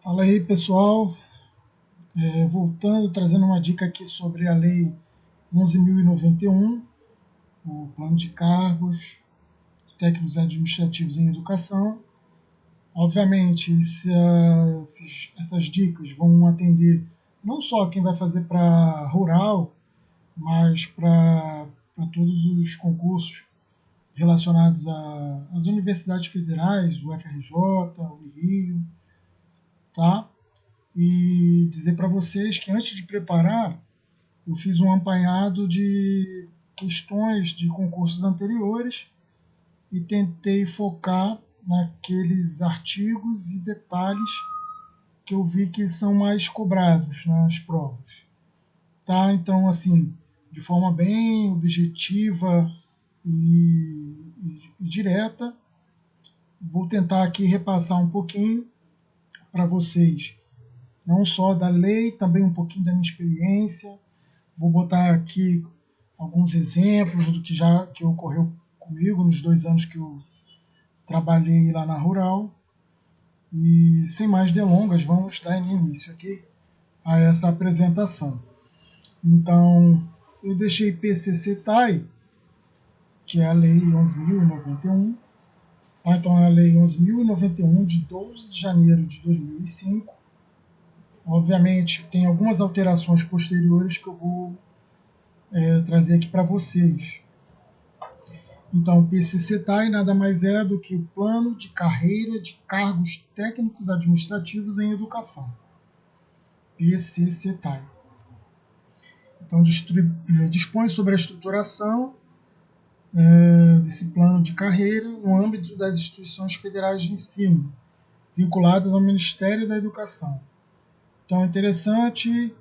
Fala aí, pessoal. Voltando, trazendo uma dica aqui sobre a Lei 11.091, o plano de cargos técnicos administrativos em educação. Obviamente, essas dicas vão atender não só quem vai fazer para rural, mas para todos os concursos relacionados às universidades federais, o FRJ, o Unirio, tá? E dizer para vocês que antes de preparar, eu fiz um apanhado de questões de concursos anteriores e tentei focar naqueles artigos e detalhes que eu vi que são mais cobrados nas provas. Tá? Então, assim, de forma bem objetiva e direta, vou tentar aqui repassar um pouquinho para vocês, não só da lei, também um pouquinho da minha experiência. Vou botar aqui alguns exemplos do que ocorreu comigo nos 2 anos que eu trabalhei lá na Rural. E sem mais delongas, vamos dar início aqui a essa apresentação. Então, eu deixei PCC-TAI, que é a Lei 11.091. Então, é a Lei 11.091 de 12 de janeiro de 2005. Obviamente, tem algumas alterações posteriores que eu vou trazer aqui para vocês. Então, o PCC-TAI nada mais é do que o Plano de Carreira de Cargos Técnicos Administrativos em Educação. PCC-TAI. Então, dispõe sobre a estruturação desse plano de carreira no âmbito das instituições federais de ensino, vinculadas ao Ministério da Educação. Então, é interessante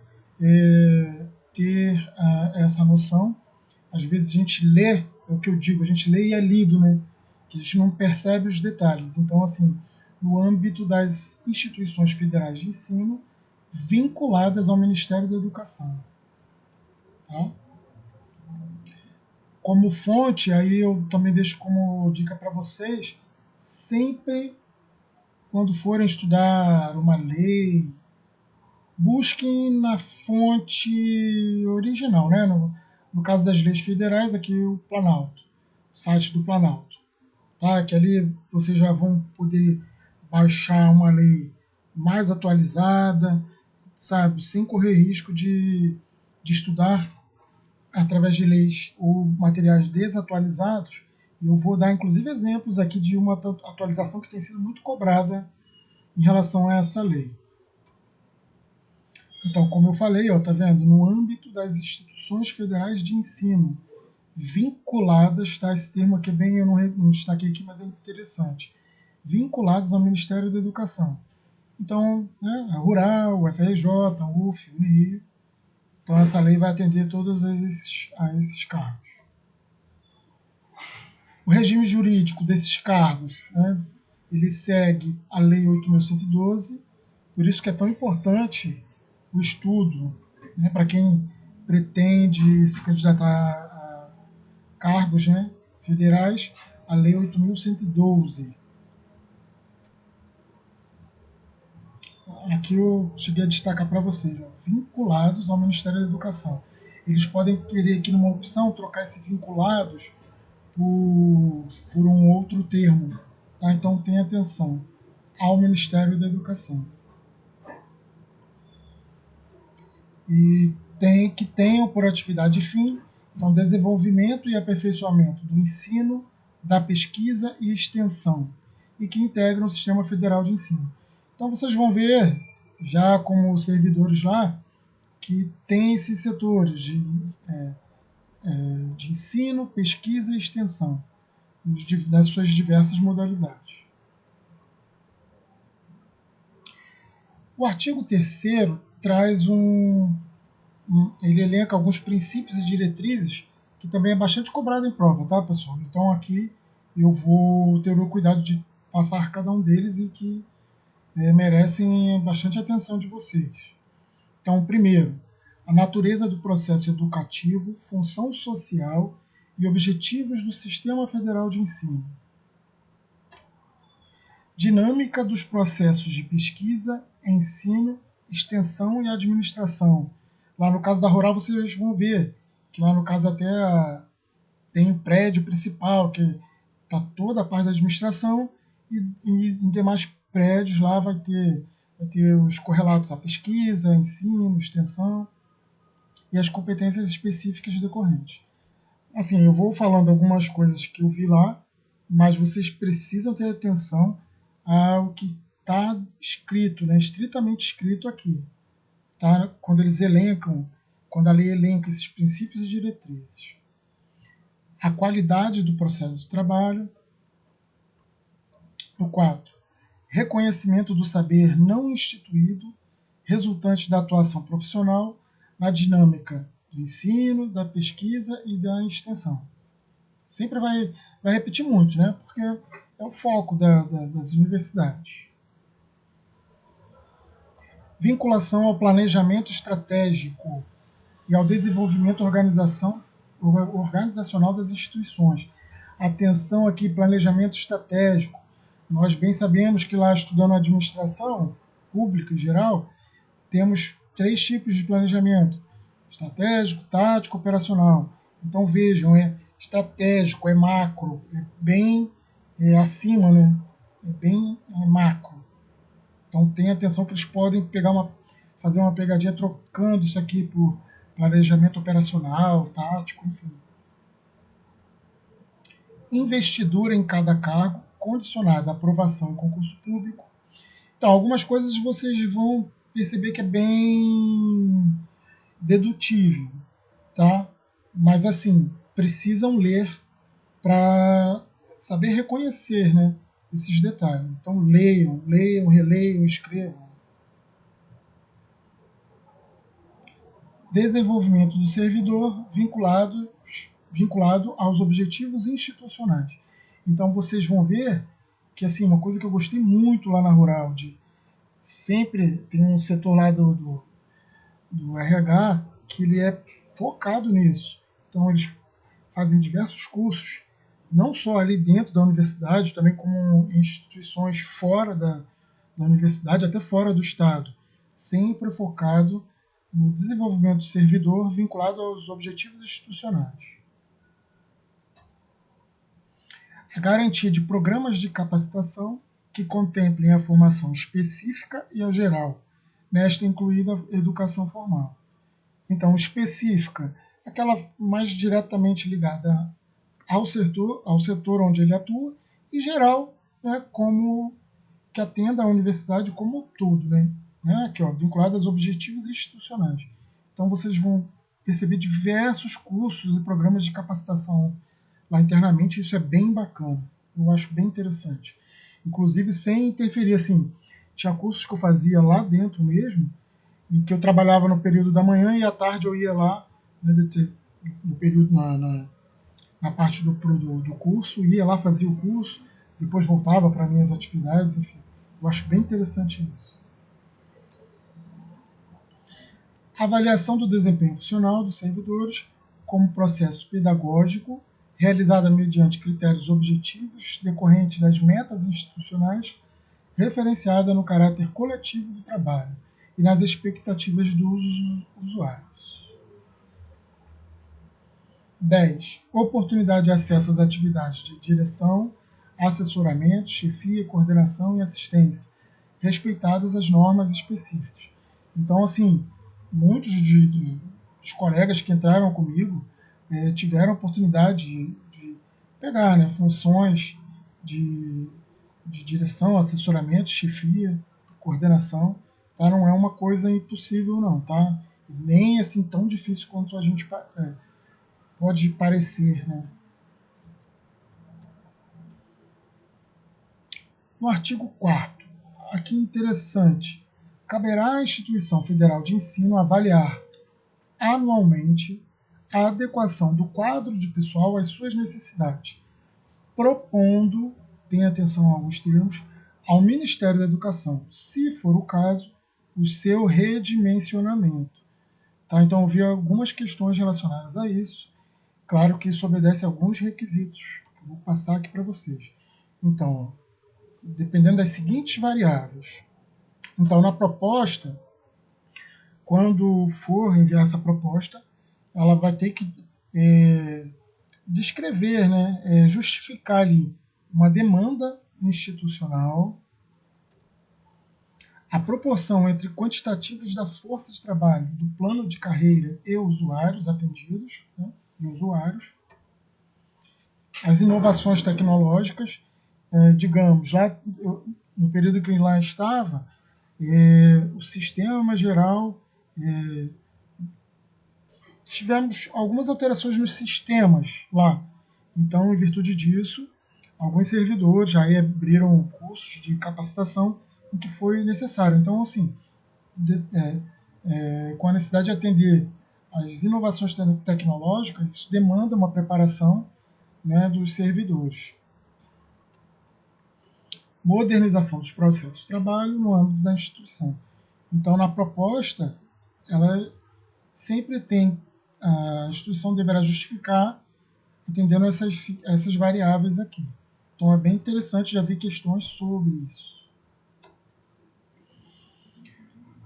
ter essa noção. Às vezes a gente lê, é o que eu digo, a gente lê e é lido, né? Que a gente não percebe os detalhes. Então, assim, no âmbito das instituições federais de ensino vinculadas ao Ministério da Educação. Tá? Como fonte, aí eu também deixo como dica para vocês, sempre quando forem estudar uma lei, busquem na fonte original, né? No caso das leis federais, aqui o Planalto, o site do Planalto. Tá? Que ali vocês já vão poder baixar uma lei mais atualizada, sabe? Sem correr risco de estudar através de leis ou materiais desatualizados. E eu vou dar, inclusive, exemplos aqui de uma atualização que tem sido muito cobrada em relação a essa lei. Então, como eu falei, ó, tá vendo? No âmbito das instituições federais de ensino vinculadas, tá? Esse termo aqui é bem, eu não destaquei aqui, mas é interessante. Vinculados ao Ministério da Educação. Então, né, a Rural, o FRJ, a UF, o Unirio. Então, essa lei vai atender todos esses cargos. O regime jurídico desses cargos, né, ele segue a Lei 8.112, por isso que é tão importante o estudo, né, para quem pretende se candidatar a cargos, né, federais, a Lei 8.112. Aqui eu cheguei a destacar para vocês, ó, vinculados ao Ministério da Educação. Eles podem querer aqui numa opção trocar esse vinculados por um outro termo. Tá? Então tenha atenção ao Ministério da Educação. E que tenham por atividade fim então, desenvolvimento e aperfeiçoamento do ensino, da pesquisa e extensão, e que integram o Sistema Federal de Ensino. Então vocês vão ver, já como servidores lá, que tem esses setores de ensino, pesquisa e extensão, das suas diversas modalidades. O artigo 3º traz ele elenca alguns princípios e diretrizes que também é bastante cobrado em prova, tá, pessoal? Então aqui eu vou ter o cuidado de passar cada um deles e que merecem bastante atenção de vocês. Então, primeiro, a natureza do processo educativo, função social e objetivos do Sistema Federal de Ensino. Dinâmica dos processos de pesquisa, ensino, extensão e administração. Lá no caso da Rural vocês vão ver que lá no caso até tem um prédio principal que está toda a parte da administração e em demais prédios lá vai ter os correlatos à pesquisa, ensino, extensão e as competências específicas decorrentes. Assim, eu vou falando algumas coisas que eu vi lá, mas vocês precisam ter atenção ao que está escrito, né, estritamente escrito aqui, tá? Quando a lei elenca esses princípios e diretrizes. A qualidade do processo de trabalho. O 4. Reconhecimento do saber não instituído, resultante da atuação profissional na dinâmica do ensino, da pesquisa e da extensão. Sempre vai repetir muito, né? Porque é o foco das universidades. Vinculação ao planejamento estratégico e ao desenvolvimento organizacional das instituições. Atenção aqui, planejamento estratégico. Nós bem sabemos que lá, estudando administração pública em geral, temos 3 tipos de planejamento: estratégico, tático, operacional. Então vejam, estratégico, é macro, é bem acima, né? É bem macro. Então tenha atenção que eles podem fazer uma pegadinha trocando isso aqui por planejamento operacional, tático, enfim. Investidura em cada cargo, condicionada à aprovação em concurso público. Então, algumas coisas vocês vão perceber que é bem dedutível, tá? Mas assim, precisam ler para saber reconhecer, né, esses detalhes. Então leiam, releiam, escrevam. Desenvolvimento do servidor vinculado aos objetivos institucionais. Então vocês vão ver que assim, uma coisa que eu gostei muito lá na Rural, sempre tem um setor lá do RH que ele é focado nisso. Então eles fazem diversos cursos, não só ali dentro da universidade, também como em instituições fora da universidade, até fora do estado, sempre focado no desenvolvimento do servidor vinculado aos objetivos institucionais. A garantia de programas de capacitação que contemplem a formação específica e a geral, nesta incluída a educação formal. Então, específica, aquela mais diretamente ligada ao setor onde ele atua, e geral, né, como que atenda a universidade como um todo, né? Aqui, ó, vinculado aos objetivos institucionais. Então, vocês vão perceber diversos cursos e programas de capacitação lá internamente, isso é bem bacana, eu acho bem interessante. Inclusive, sem interferir, assim, tinha cursos que eu fazia lá dentro mesmo, em que eu trabalhava no período da manhã e à tarde eu ia lá, né, no período na parte do curso, ia lá, fazia o curso, depois voltava para minhas atividades, enfim. Eu acho bem interessante isso. Avaliação do desempenho funcional dos servidores como processo pedagógico, realizada mediante critérios objetivos decorrentes das metas institucionais, referenciada no caráter coletivo do trabalho e nas expectativas dos usuários. 10. Oportunidade de acesso às atividades de direção, assessoramento, chefia, coordenação e assistência, respeitadas as normas específicas. Então, assim, muitos dos colegas que entraram comigo tiveram a oportunidade de pegar, né, funções de direção, assessoramento, chefia, coordenação. Tá? Não é uma coisa impossível, não. Tá? Nem assim tão difícil quanto a gente pode parecer. Né? No artigo 4º, aqui interessante, caberá à instituição federal de ensino avaliar anualmente a adequação do quadro de pessoal às suas necessidades, propondo, tenha atenção a alguns termos, ao Ministério da Educação, se for o caso, o seu redimensionamento. Tá? Então, eu vi algumas questões relacionadas a isso. Claro que isso obedece a alguns requisitos, que eu vou passar aqui para vocês. Então, dependendo das seguintes variáveis. Então, na proposta, quando for enviar essa proposta, ela vai ter que descrever, né, justificar ali uma demanda institucional, a proporção entre quantitativos da força de trabalho do plano de carreira e usuários atendidos, né, e usuários, as inovações tecnológicas, digamos, lá no período que eu lá estava, o sistema geral, tivemos algumas alterações nos sistemas lá. Então, em virtude disso, alguns servidores já abriram cursos de capacitação o que foi necessário. Então, assim, com a necessidade de atender às inovações tecnológicas, isso demanda uma preparação, né, dos servidores. Modernização dos processos de trabalho no âmbito da instituição. Então, na proposta, ela sempre tem, a instituição deverá justificar entendendo essas variáveis aqui. Então é bem interessante, já vi questões sobre isso.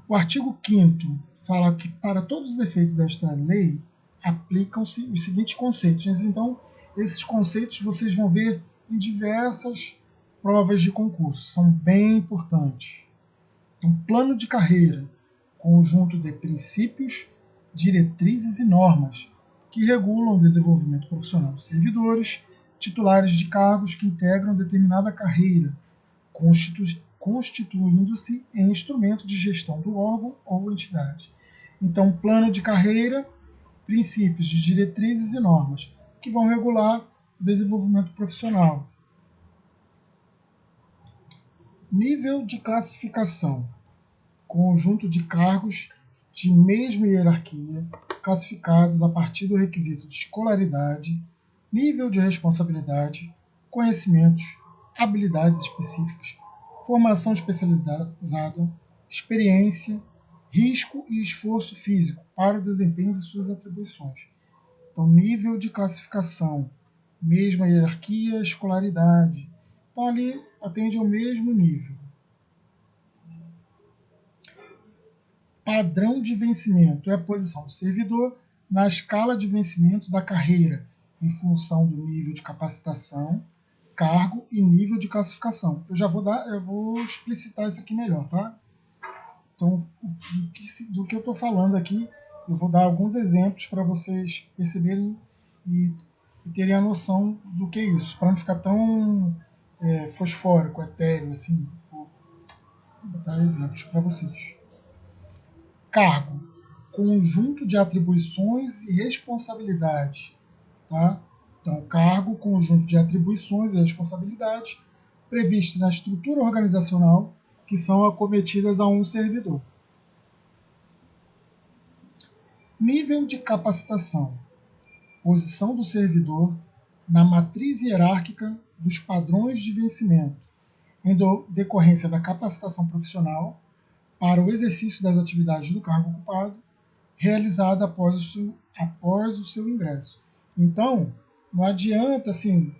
O artigo 5º fala que para todos os efeitos desta lei aplicam-se os seguintes conceitos. Então, esses conceitos vocês vão ver em diversas provas de concurso, são bem importantes. Um plano de carreira, conjunto de princípios, diretrizes e normas que regulam o desenvolvimento profissional dos servidores, titulares de cargos que integram determinada carreira, constituindo-se em instrumento de gestão do órgão ou entidade. Então, plano de carreira, princípios de diretrizes e normas que vão regular o desenvolvimento profissional. Nível de classificação, conjunto de cargos de mesma hierarquia, classificados a partir do requisito de escolaridade, nível de responsabilidade, conhecimentos, habilidades específicas, formação especializada, experiência, risco e esforço físico para o desempenho de suas atribuições. Então, nível de classificação, mesma hierarquia, escolaridade. Então, ali atende ao mesmo nível. Padrão de vencimento é a posição do servidor na escala de vencimento da carreira, em função do nível de capacitação, cargo e nível de classificação. Eu vou explicitar isso aqui melhor, tá? Então, do que eu estou falando aqui, eu vou dar alguns exemplos para vocês perceberem e terem a noção do que é isso, para não ficar tão fosfórico, etéreo, assim. Vou dar exemplos para vocês. Cargo, conjunto de atribuições e responsabilidades, tá? Então, cargo, conjunto de atribuições e responsabilidades previstas na estrutura organizacional que são acometidas a um servidor. Nível de capacitação, posição do servidor na matriz hierárquica dos padrões de vencimento, em decorrência da capacitação profissional para o exercício das atividades do cargo ocupado, realizada após o seu ingresso. Então, não adianta, assim,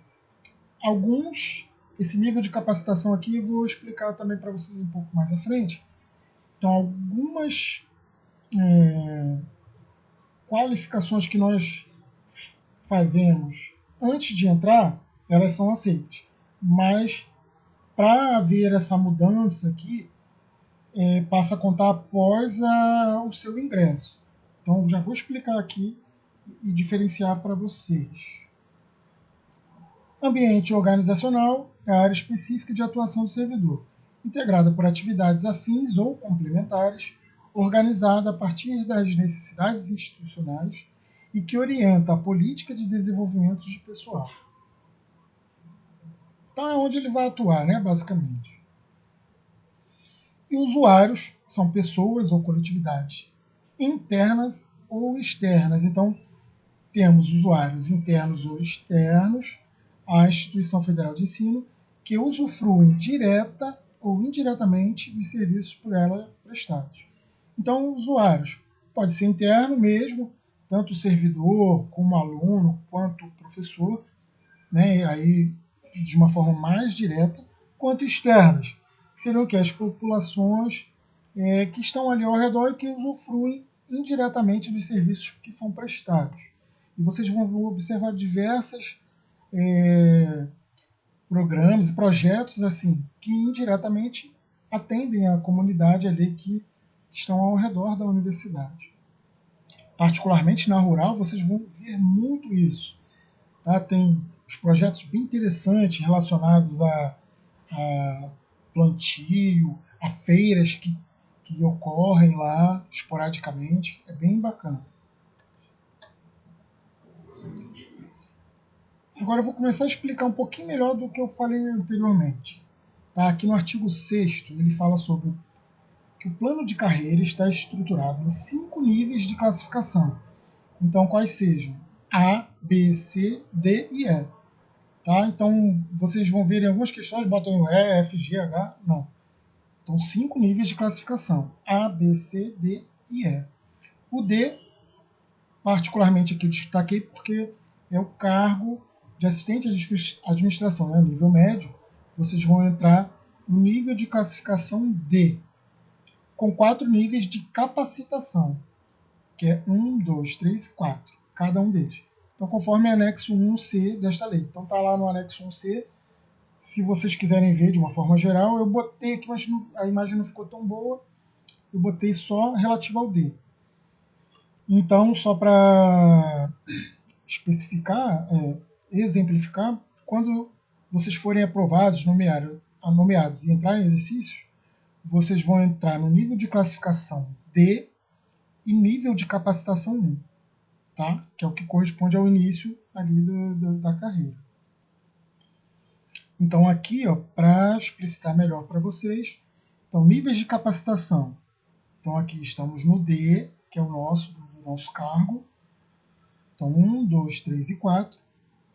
esse nível de capacitação aqui eu vou explicar também para vocês um pouco mais à frente. Então, algumas qualificações que nós fazemos antes de entrar, elas são aceitas. Mas, para haver essa mudança aqui, passa a contar após o seu ingresso. Então, já vou explicar aqui e diferenciar para vocês. Ambiente organizacional é a área específica de atuação do servidor, integrada por atividades afins ou complementares, organizada a partir das necessidades institucionais e que orienta a política de desenvolvimento de pessoal. Então é onde ele vai atuar, né, basicamente. E usuários são pessoas ou coletividades internas ou externas. Então, temos usuários internos ou externos à instituição federal de ensino que usufruem direta ou indiretamente dos serviços por ela prestados. Então, usuários pode ser interno mesmo, tanto o servidor como o aluno, quanto o professor, né, aí de uma forma mais direta, quanto externas, que seriam que as populações que estão ali ao redor e que usufruem indiretamente dos serviços que são prestados. E vocês vão observar diversas programas e projetos assim que indiretamente atendem a comunidade ali que estão ao redor da universidade. Particularmente na rural, vocês vão ver muito isso. Tá? Tem os projetos bem interessantes relacionados a plantio, a feiras que ocorrem lá esporadicamente. É bem bacana. Agora eu vou começar a explicar um pouquinho melhor do que eu falei anteriormente. Tá? Aqui no artigo 6º, ele fala sobre que o plano de carreira está estruturado em 5 níveis de classificação. Então, quais sejam? A, B, C, D e E. Tá? Então, vocês vão ver em algumas questões, botam E, F, G, H. Não. Então, 5 níveis de classificação. A, B, C, D e E. O D, particularmente aqui eu destaquei porque é o cargo de assistente de administração, né? Nível médio. Vocês vão entrar no nível de classificação D, com 4 níveis de capacitação, que é 1, 2, 3, 4, cada um deles. Então, conforme anexo 1C desta lei. Então, está lá no anexo 1C. Se vocês quiserem ver de uma forma geral, eu botei aqui, mas a imagem não ficou tão boa. Eu botei só relativo ao D. Então, só para especificar, exemplificar, quando vocês forem aprovados, nomeados e entrarem em exercícios, vocês vão entrar no nível de classificação D e nível de capacitação 1, tá? Que é o que corresponde ao início ali da carreira. Então aqui, para explicitar melhor para vocês, então níveis de capacitação. Então aqui estamos no D, que é o nosso cargo. Então 1, 2, 3 e 4.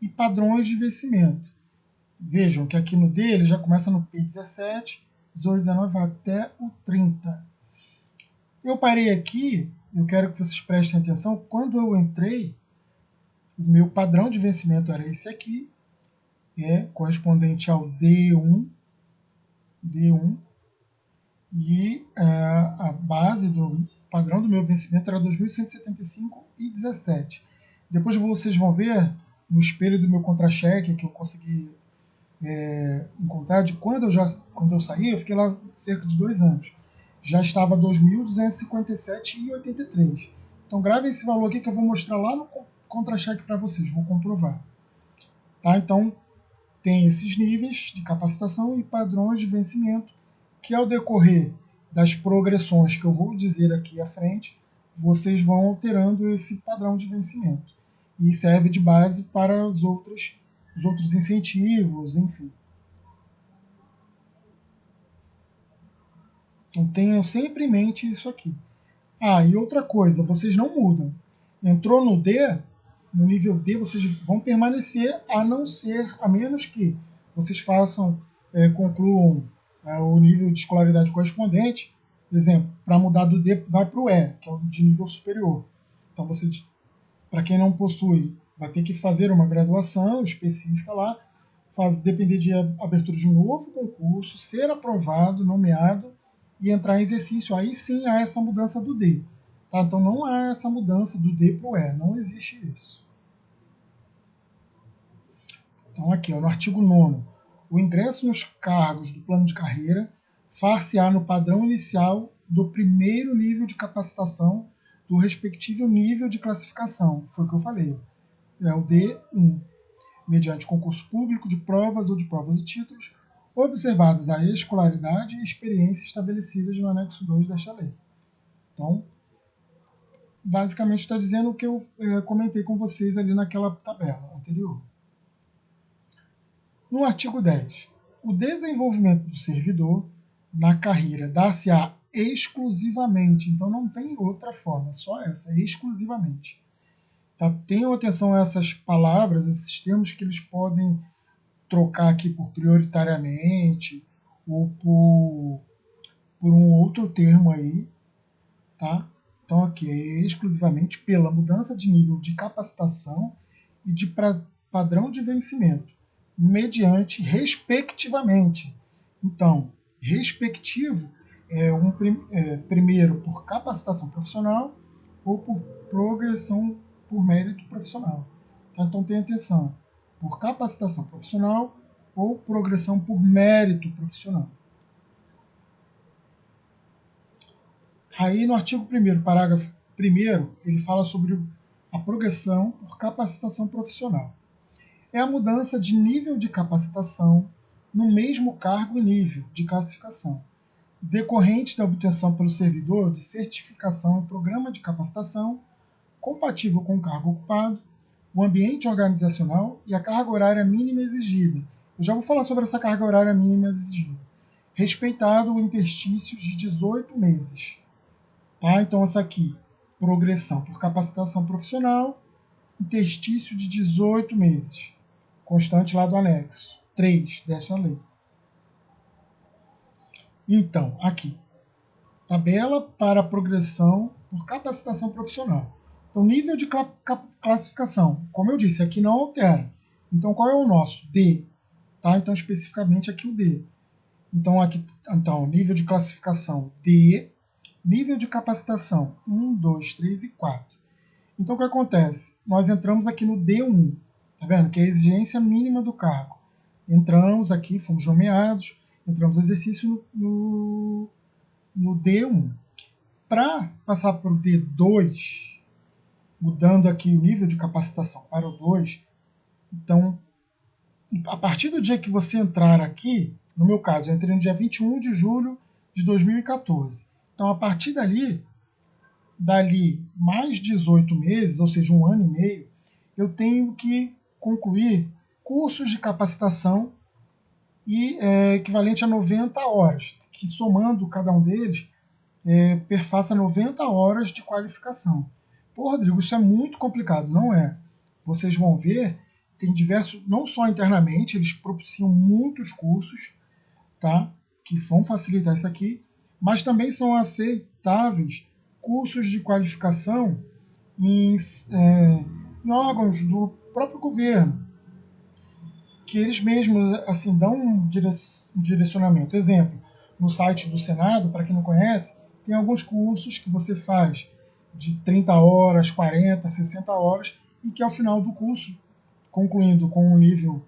E padrões de vencimento. Vejam que aqui no D ele já começa no P17, 18, 19 vai até o 30. Eu parei aqui, eu quero que vocês prestem atenção, quando eu entrei, o meu padrão de vencimento era esse aqui, correspondente ao D1, e a base do padrão do meu vencimento era 2.175,17. Depois vocês vão ver no espelho do meu contra-cheque que eu consegui encontrar de quando eu saí, eu fiquei lá cerca de 2 anos. Já estava 2.257,83. Então gravem esse valor aqui que eu vou mostrar lá no contra-cheque para vocês, vou comprovar. Tá? Então tem esses níveis de capacitação e padrões de vencimento que ao decorrer das progressões que eu vou dizer aqui à frente, vocês vão alterando esse padrão de vencimento. E serve de base para os outros incentivos, enfim. Então tenham sempre em mente isso aqui. E outra coisa, vocês não mudam. Entrou no D, no nível D, vocês vão permanecer a menos que vocês concluam o nível de escolaridade correspondente. Por exemplo, para mudar do D, vai para o E, que é o de nível superior. Então, para quem não possui, vai ter que fazer uma graduação específica lá, depender de abertura de um novo concurso, ser aprovado, nomeado e entrar em exercício. Aí sim há essa mudança do D. Tá? Então não há essa mudança do D para o E, não existe isso. Então aqui, no artigo 9º, o ingresso nos cargos do plano de carreira far-se-á no padrão inicial do primeiro nível de capacitação do respectivo nível de classificação. Foi o que eu falei. É o D1. Mediante concurso público de provas ou de provas e títulos, observadas a escolaridade e experiência estabelecidas no anexo 2 desta lei. Então, basicamente está dizendo o que eu comentei com vocês ali naquela tabela anterior. No artigo 10, o desenvolvimento do servidor na carreira dá-se-á exclusivamente, então não tem outra forma, só essa, exclusivamente. Tá? Tenham atenção a essas palavras, esses termos que eles podem trocar aqui por prioritariamente ou por um outro termo aí, tá? Então aqui é exclusivamente pela mudança de nível de capacitação e de padrão de vencimento, mediante, respectivamente. Então, respectivo primeiro por capacitação profissional ou por progressão por mérito profissional. Tá? Então, tenha atenção, por capacitação profissional ou progressão por mérito profissional. Aí, no artigo 1º, parágrafo 1º, ele fala sobre a progressão por capacitação profissional. É a mudança de nível de capacitação no mesmo cargo e nível de classificação, decorrente da obtenção pelo servidor de certificação em programa de capacitação compatível com o cargo ocupado, o ambiente organizacional e a carga horária mínima exigida. Eu já vou falar sobre essa carga horária mínima exigida. Respeitado o interstício de 18 meses. Tá? Então, essa aqui, progressão por capacitação profissional, interstício de 18 meses. Constante lá do anexo 3 dessa lei. Então, aqui, tabela para progressão por capacitação profissional. Então, nível de classificação, como eu disse, aqui não altera. Então, qual é o nosso? D. Tá? Então, especificamente aqui o D. Então, aqui, nível de classificação D, nível de capacitação 1, 2, 3 e 4. Então, o que acontece? Nós entramos aqui no D1, tá vendo? Que é a exigência mínima do cargo. Entramos aqui, fomos nomeados, entramos no exercício no D1. Para passar para o D2, mudando aqui o nível de capacitação para o 2, então, a partir do dia que você entrar aqui, no meu caso, eu entrei no dia 21 de julho de 2014. Então, a partir dali mais 18 meses, ou seja, 1 ano e meio, eu tenho que concluir cursos de capacitação e equivalente a 90 horas, que somando cada um deles, perfaça 90 horas de qualificação. Pô, Rodrigo, isso é muito complicado. Não é. Vocês vão ver, tem diversos, não só internamente, eles propiciam muitos cursos, tá, que vão facilitar isso aqui, mas também são aceitáveis cursos de qualificação em órgãos do próprio governo, que eles mesmos assim dão um direcionamento. Exemplo, no site do Senado, para quem não conhece, tem alguns cursos que você faz de 30 horas, 40, 60 horas, e que ao final do curso, concluindo com o nível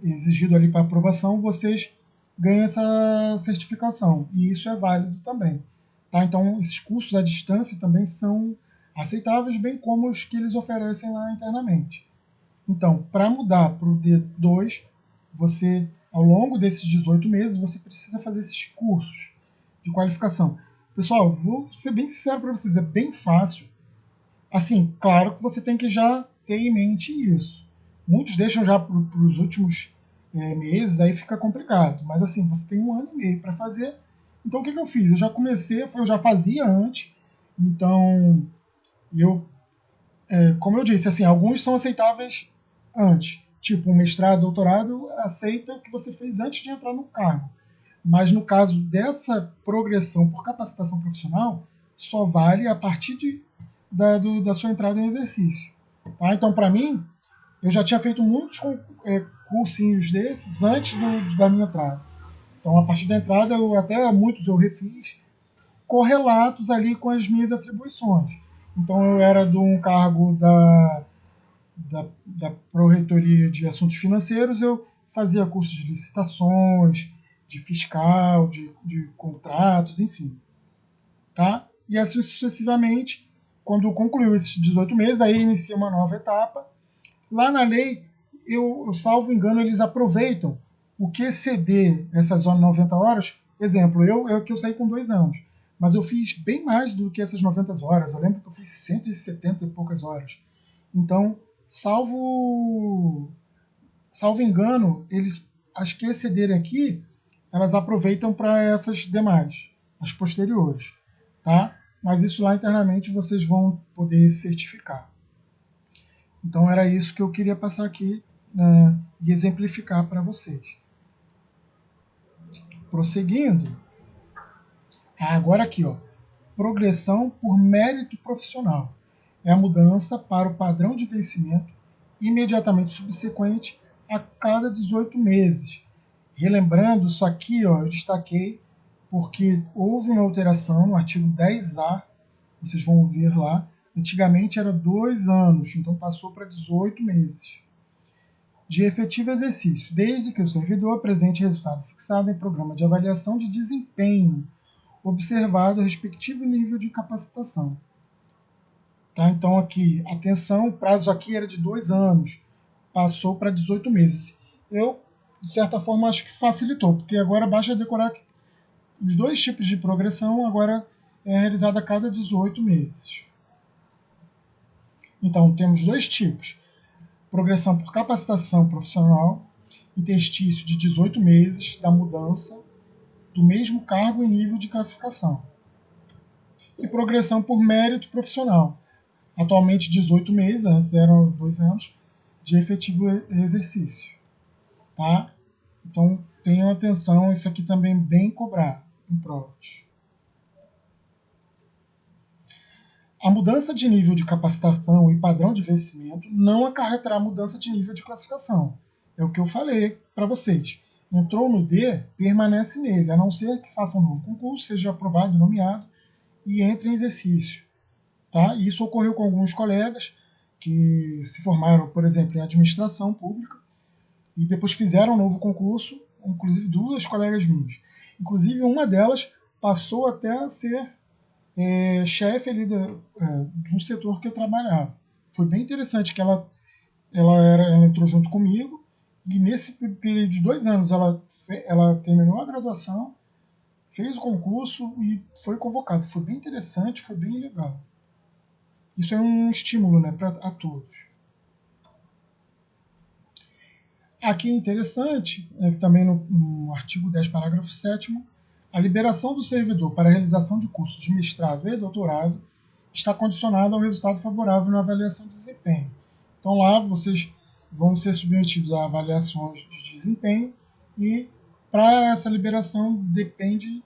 exigido ali para aprovação, vocês ganham essa certificação. E isso é válido também. Tá? Então, esses cursos à distância também são aceitáveis, bem como os que eles oferecem lá internamente. Então, para mudar para o D2, você, ao longo desses 18 meses, você precisa fazer esses cursos de qualificação. Pessoal, vou ser bem sincero para vocês, é bem fácil. Assim, claro que você tem que já ter em mente isso. Muitos deixam já para os últimos meses, aí fica complicado. Mas assim, você tem 1 ano e meio para fazer. Então, o que eu fiz? Eu já comecei, eu já fazia antes. Então, como eu disse, assim, alguns são aceitáveis antes. Tipo, um mestrado, doutorado, aceita o que você fez antes de entrar no cargo. Mas no caso dessa progressão por capacitação profissional, só vale a partir da sua entrada em exercício. Tá? Então, para mim, eu já tinha feito muitos cursinhos desses antes da minha entrada. Então, a partir da entrada, muitos eu refiz correlatos ali com as minhas atribuições. Então, eu era de um cargo da Pró-Reitoria de Assuntos Financeiros, eu fazia cursos de licitações, de fiscal, de contratos, enfim. Tá? E assim sucessivamente, quando concluiu esses 18 meses, aí inicia uma nova etapa. Lá na lei, eu salvo engano, eles aproveitam o que exceder essas 90 horas. Exemplo, eu saí com 2 anos, mas eu fiz bem mais do que essas 90 horas. Eu lembro que eu fiz 170 e poucas horas. Então, salvo engano, as que excederem aqui, elas aproveitam para essas demais, as posteriores, tá? Mas isso lá internamente vocês vão poder certificar. Então era isso que eu queria passar aqui, né, e exemplificar para vocês. Prosseguindo, agora aqui, ó, progressão por mérito profissional. É a mudança para o padrão de vencimento imediatamente subsequente a cada 18 meses, Relembrando, isso aqui eu destaquei porque houve uma alteração no artigo 10A, vocês vão ver lá. Antigamente era 2 anos, então passou para 18 meses de efetivo exercício, desde que o servidor apresente resultado fixado em programa de avaliação de desempenho, observado o respectivo nível de capacitação. Tá? Então aqui, atenção, o prazo aqui era de 2 anos, passou para 18 meses. Eu, de certa forma, acho que facilitou, porque agora basta decorar que os 2 tipos de progressão agora é realizada a cada 18 meses. Então, temos 2 tipos. Progressão por capacitação profissional, interstício de 18 meses da mudança do mesmo cargo e nível de classificação. E progressão por mérito profissional, atualmente 18 meses, antes eram 2 anos, de efetivo exercício. Tá? Então, tenham atenção, isso aqui também é bem cobrado em provas. A mudança de nível de capacitação e padrão de vencimento não acarretará mudança de nível de classificação. É o que eu falei para vocês. Entrou no D, permanece nele, a não ser que faça um novo concurso, seja aprovado e nomeado e entre em exercício. Tá? Isso ocorreu com alguns colegas que se formaram, por exemplo, em administração pública e depois fizeram um novo concurso, inclusive 2 colegas minhas. Inclusive, uma delas passou até a ser chefe ali de um setor que eu trabalhava. Foi bem interessante que ela entrou junto comigo e nesse período de 2 anos ela terminou a graduação, fez o concurso e foi convocada. Foi bem interessante, foi bem legal. Isso é um estímulo, né, a todos. Aqui é interessante, que também no artigo 10, parágrafo 7º, a liberação do servidor para a realização de cursos de mestrado e doutorado está condicionada ao resultado favorável na avaliação de desempenho. Então lá vocês vão ser submetidos a avaliações de desempenho e para essa liberação depende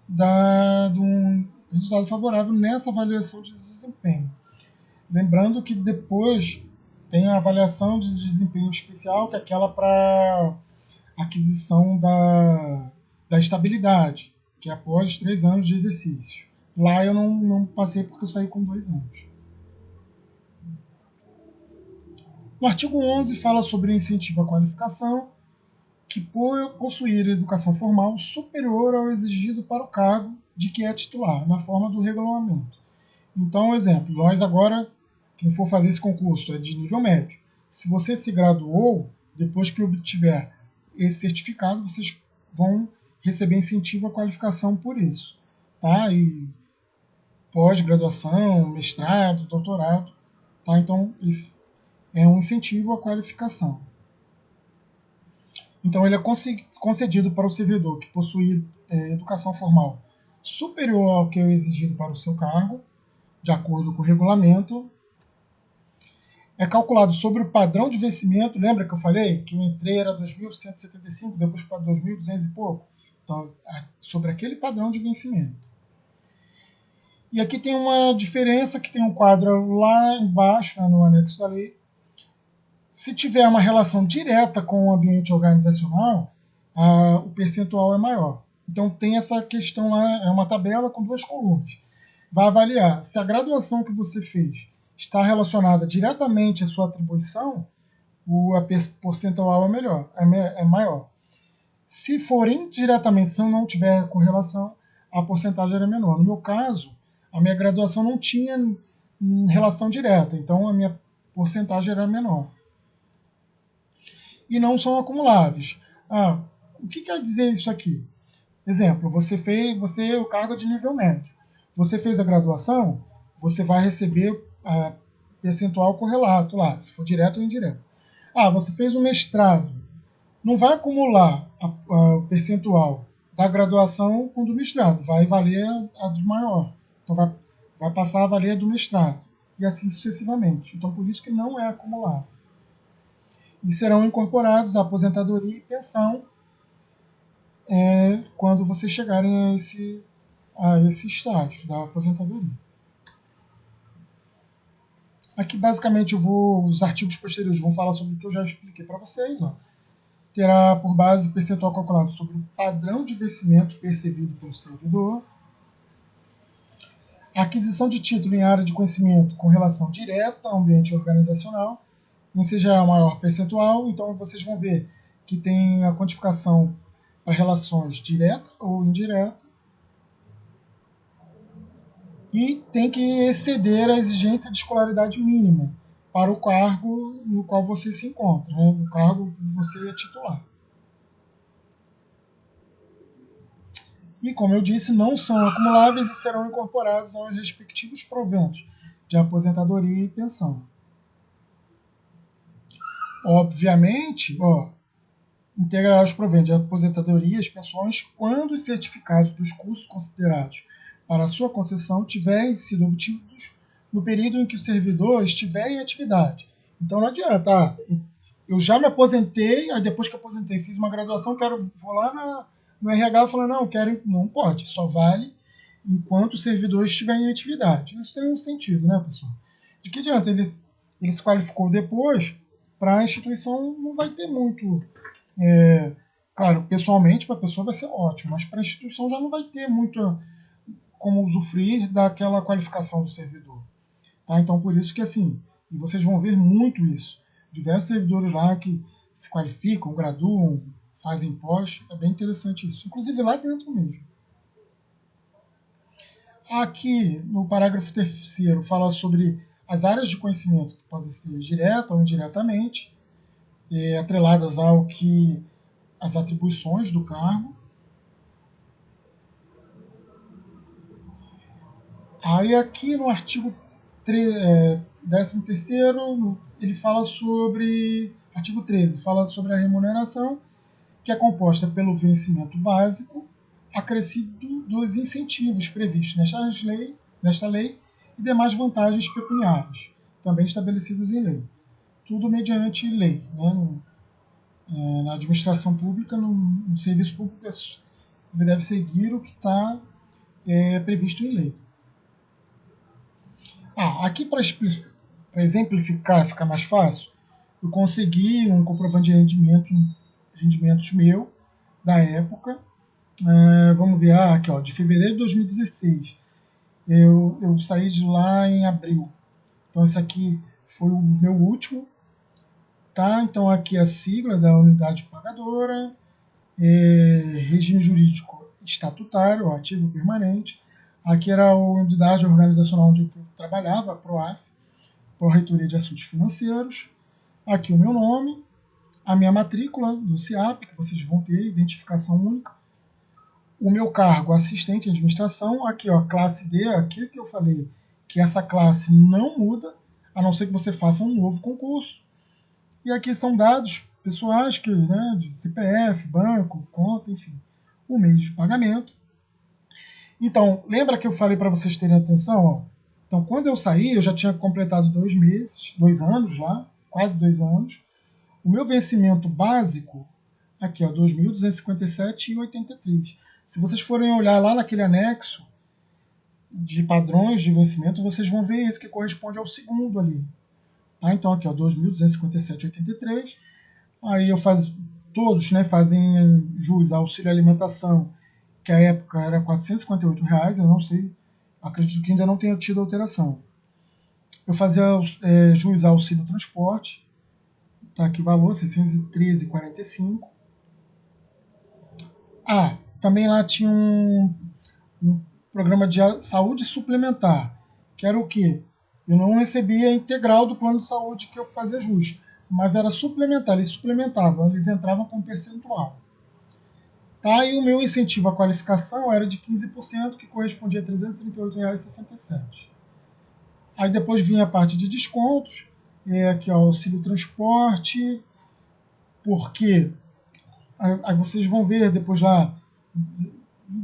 de um resultado favorável nessa avaliação de desempenho. Lembrando que depois tem a avaliação de desempenho especial, que é aquela para aquisição da estabilidade, que é após 3 anos de exercício. Lá eu não passei porque eu saí com 2 anos. O artigo 11 fala sobre incentivo à qualificação, que por possuir educação formal superior ao exigido para o cargo de que é titular, na forma do regulamento. Então, exemplo, nós agora, quem for fazer esse concurso é de nível médio. Se você se graduou, depois que obtiver esse certificado, vocês vão receber incentivo à qualificação por isso. Tá? E pós-graduação, mestrado, doutorado. Tá? Então, isso é um incentivo à qualificação. Então, ele é concedido para o servidor que possui educação formal superior ao que é exigido para o seu cargo, de acordo com o regulamento. É calculado sobre o padrão de vencimento. Lembra que eu falei que eu entrei era 2.175, depois para 2.200 e pouco? Então, sobre aquele padrão de vencimento. E aqui tem uma diferença, que tem um quadro lá embaixo, né, no anexo da lei. Se tiver uma relação direta com o ambiente organizacional, o percentual é maior. Então tem essa questão lá, é uma tabela com 2 colunas. Vai avaliar se a graduação que você fez está relacionada diretamente à sua atribuição, o percentual é maior. Se for indiretamente, se não tiver correlação, a porcentagem era menor. No meu caso, a minha graduação não tinha relação direta, então a minha porcentagem era menor. E não são acumuláveis. O que quer dizer isso aqui? Exemplo, você é o cargo de nível médio. Você fez a graduação, você vai receber percentual correlato lá, se for direto ou indireto. Você fez um mestrado. Não vai acumular o percentual da graduação com do mestrado, vai valer a do maior. Então vai passar a valer a do mestrado. E assim sucessivamente. Então por isso que não é acumulado. E serão incorporados a aposentadoria e pensão quando vocês chegarem a esse estágio da aposentadoria. Aqui, basicamente, os artigos posteriores vão falar sobre o que eu já expliquei para vocês. Ó. terá por base percentual calculado sobre o padrão de vencimento percebido pelo servidor. A aquisição de título em área de conhecimento com relação direta ao ambiente organizacional, esse já é o maior percentual, então vocês vão ver que tem a quantificação para relações direta ou indireta, e tem que exceder a exigência de escolaridade mínima para o cargo no qual você se encontra, né? No cargo que você é titular. E, como eu disse, não são acumuláveis e serão incorporados aos respectivos proventos de aposentadoria e pensão. Obviamente, integrará os proventos de aposentadoria e as pensões quando os certificados dos cursos considerados para sua concessão tiverem sido obtidos no período em que o servidor estiver em atividade. Então não adianta, eu já me aposentei, aí depois que aposentei fiz uma graduação, vou lá no RH e falar, não pode, só vale enquanto o servidor estiver em atividade. Isso tem um sentido, né, pessoal? De que adianta ele se qualificou depois, para a instituição não vai ter muito. Claro, pessoalmente para a pessoa vai ser ótimo, mas para a instituição já não vai ter muito como usufruir daquela qualificação do servidor. Tá? Então, por isso que assim, e vocês vão ver muito isso. Diversos servidores lá que se qualificam, graduam, fazem pós, é bem interessante isso. Inclusive lá dentro mesmo. Aqui, no parágrafo 3º, fala sobre as áreas de conhecimento que podem ser direta ou indiretamente, atreladas ao que as atribuições do cargo. Aí aqui no artigo 13º, ele fala sobre, artigo 13, fala sobre a remuneração, que é composta pelo vencimento básico, acrescido dos incentivos previstos nesta lei e demais vantagens pecuniárias, também estabelecidas em lei. Tudo mediante lei. Né? Na administração pública, no serviço público, ele deve seguir o que está previsto em lei. Aqui para exemplificar, ficar mais fácil, eu consegui um comprovante de rendimentos meu, da época. Vamos ver, aqui, de fevereiro de 2016. Eu saí de lá em abril. Então, esse aqui foi o meu último. Tá? Então, aqui a sigla da unidade pagadora, regime jurídico estatutário, ativo permanente. Aqui era a unidade organizacional onde eu trabalhava, a PROAF, Pró-Reitoria de Assuntos Financeiros. Aqui o meu nome, a minha matrícula do CIAP, que vocês vão ter, identificação única. O meu cargo, assistente de administração. Aqui, classe D, aqui que eu falei que essa classe não muda, a não ser que você faça um novo concurso. E aqui são dados pessoais, de CPF, banco, conta, enfim, o meio de pagamento. Então, lembra que eu falei para vocês terem atenção? Então, quando eu saí, eu já tinha completado 2 anos lá, quase 2 anos. O meu vencimento básico, aqui, 2.257,83. Se vocês forem olhar lá naquele anexo de padrões de vencimento, vocês vão ver isso, que corresponde ao segundo ali. Tá? Então, aqui, 2.257,83. Aí todos fazem jus ao auxílio alimentação, que à época era R$ 458, eu não sei, acredito que ainda não tenha tido alteração. Eu fazia jus ao auxílio transporte, tá aqui o valor, R$ 613,45. Também lá tinha um programa de saúde suplementar, que era o quê? Eu não recebia a integral do plano de saúde que eu fazia jus, mas era suplementar, eles suplementavam, eles entravam com um percentual. Tá? E o meu incentivo à qualificação era de 15%, que correspondia a R$ 338,67. Aí depois vinha a parte de descontos, aqui auxílio transporte, porque aí vocês vão ver depois lá,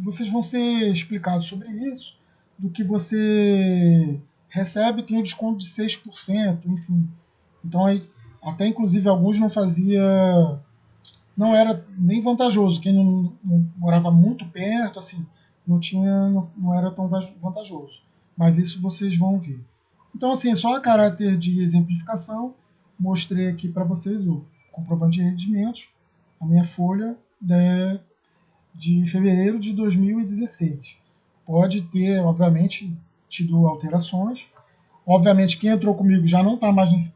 vocês vão ser explicados sobre isso, do que você recebe tem um desconto de 6%, enfim. Então aí, até inclusive alguns não era nem vantajoso. Quem não morava muito perto, assim, não era tão vantajoso. Mas isso vocês vão ver. Então, assim, só a caráter de exemplificação, mostrei aqui para vocês o comprovante de rendimentos. a minha folha de fevereiro de 2016. Pode ter, obviamente, tido alterações. Obviamente, quem entrou comigo já não está mais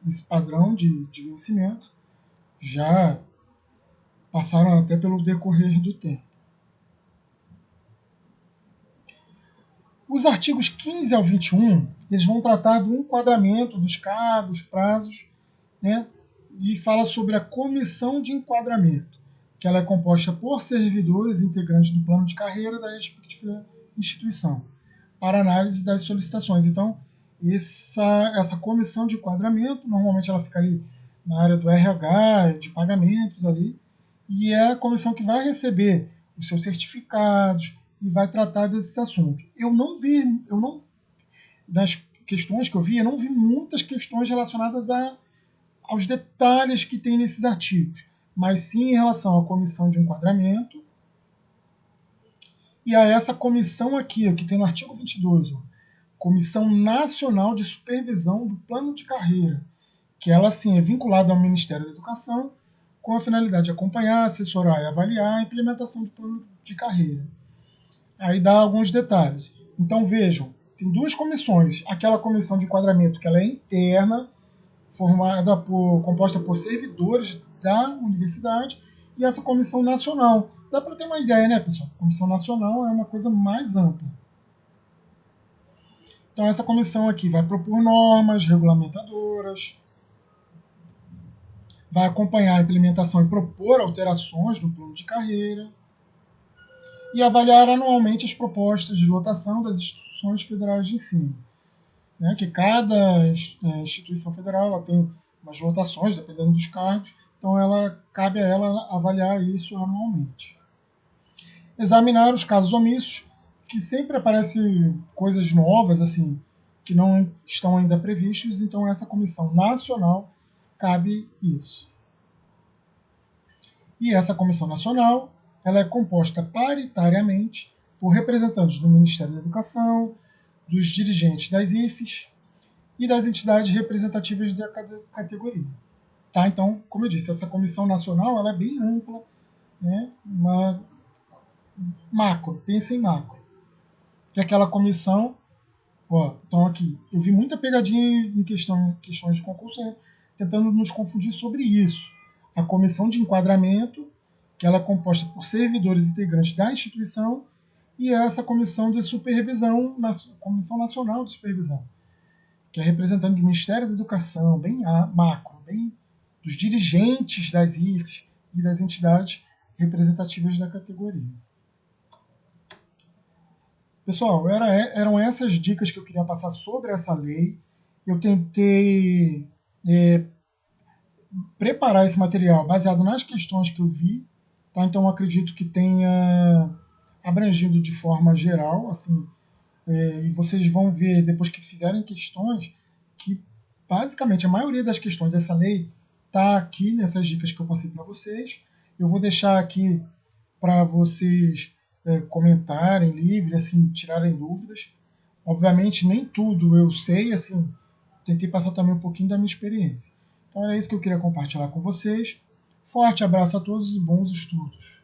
nesse padrão de vencimento. Já passaram até pelo decorrer do tempo. Os artigos 15 ao 21, eles vão tratar do enquadramento dos cargos, prazos, né? E fala sobre a comissão de enquadramento, que ela é composta por servidores integrantes do plano de carreira da respectiva instituição, para análise das solicitações. Então, essa comissão de enquadramento, normalmente ela fica ali na área do RH, de pagamentos ali, e é a comissão que vai receber os seus certificados e vai tratar desse assunto. Das questões que eu vi, eu não vi muitas questões relacionadas aos detalhes que tem nesses artigos, mas sim em relação à comissão de enquadramento e a essa comissão aqui, que tem no artigo 22, ó, Comissão Nacional de Supervisão do Plano de Carreira, que ela sim é vinculada ao Ministério da Educação com a finalidade de acompanhar, assessorar e avaliar a implementação do plano de carreira. Aí dá alguns detalhes. Então vejam, tem duas comissões. Aquela comissão de enquadramento que ela é interna, composta por servidores da universidade, e essa comissão nacional. Dá para ter uma ideia, né, pessoal? A comissão nacional é uma coisa mais ampla. Então essa comissão aqui vai propor normas regulamentadoras, vai acompanhar a implementação e propor alterações no plano de carreira e avaliar anualmente as propostas de lotação das instituições federais de ensino. Né, que cada instituição federal ela tem umas lotações, dependendo dos cargos, então cabe a ela avaliar isso anualmente. Examinar os casos omissos, que sempre aparecem coisas novas, assim, que não estão ainda previstos, então essa comissão nacional cabe isso. E essa comissão nacional ela é composta paritariamente por representantes do Ministério da Educação, dos dirigentes das IFES e das entidades representativas da categoria. Tá? Então, como eu disse, essa comissão nacional ela é bem ampla, né? Uma macro, pensa em macro. E aquela comissão, então aqui, eu vi muita pegadinha em questões de concurso tentando nos confundir sobre isso. A comissão de enquadramento, que ela é composta por servidores integrantes da instituição, e essa comissão de supervisão, Comissão Nacional de Supervisão, que é representante do Ministério da Educação, bem macro, bem dos dirigentes das IFES e das entidades representativas da categoria. Pessoal, eram essas dicas que eu queria passar sobre essa lei. Eu tentei preparar esse material baseado nas questões que eu vi, tá? Então eu acredito que tenha abrangido de forma geral, assim, e vocês vão ver depois que fizerem questões que basicamente a maioria das questões dessa lei está aqui nessas dicas que eu passei para vocês. Eu vou deixar aqui para vocês comentarem livre, assim, tirarem dúvidas. Obviamente nem tudo eu sei, assim, tentei passar também um pouquinho da minha experiência. Então era isso que eu queria compartilhar com vocês. Forte abraço a todos e bons estudos.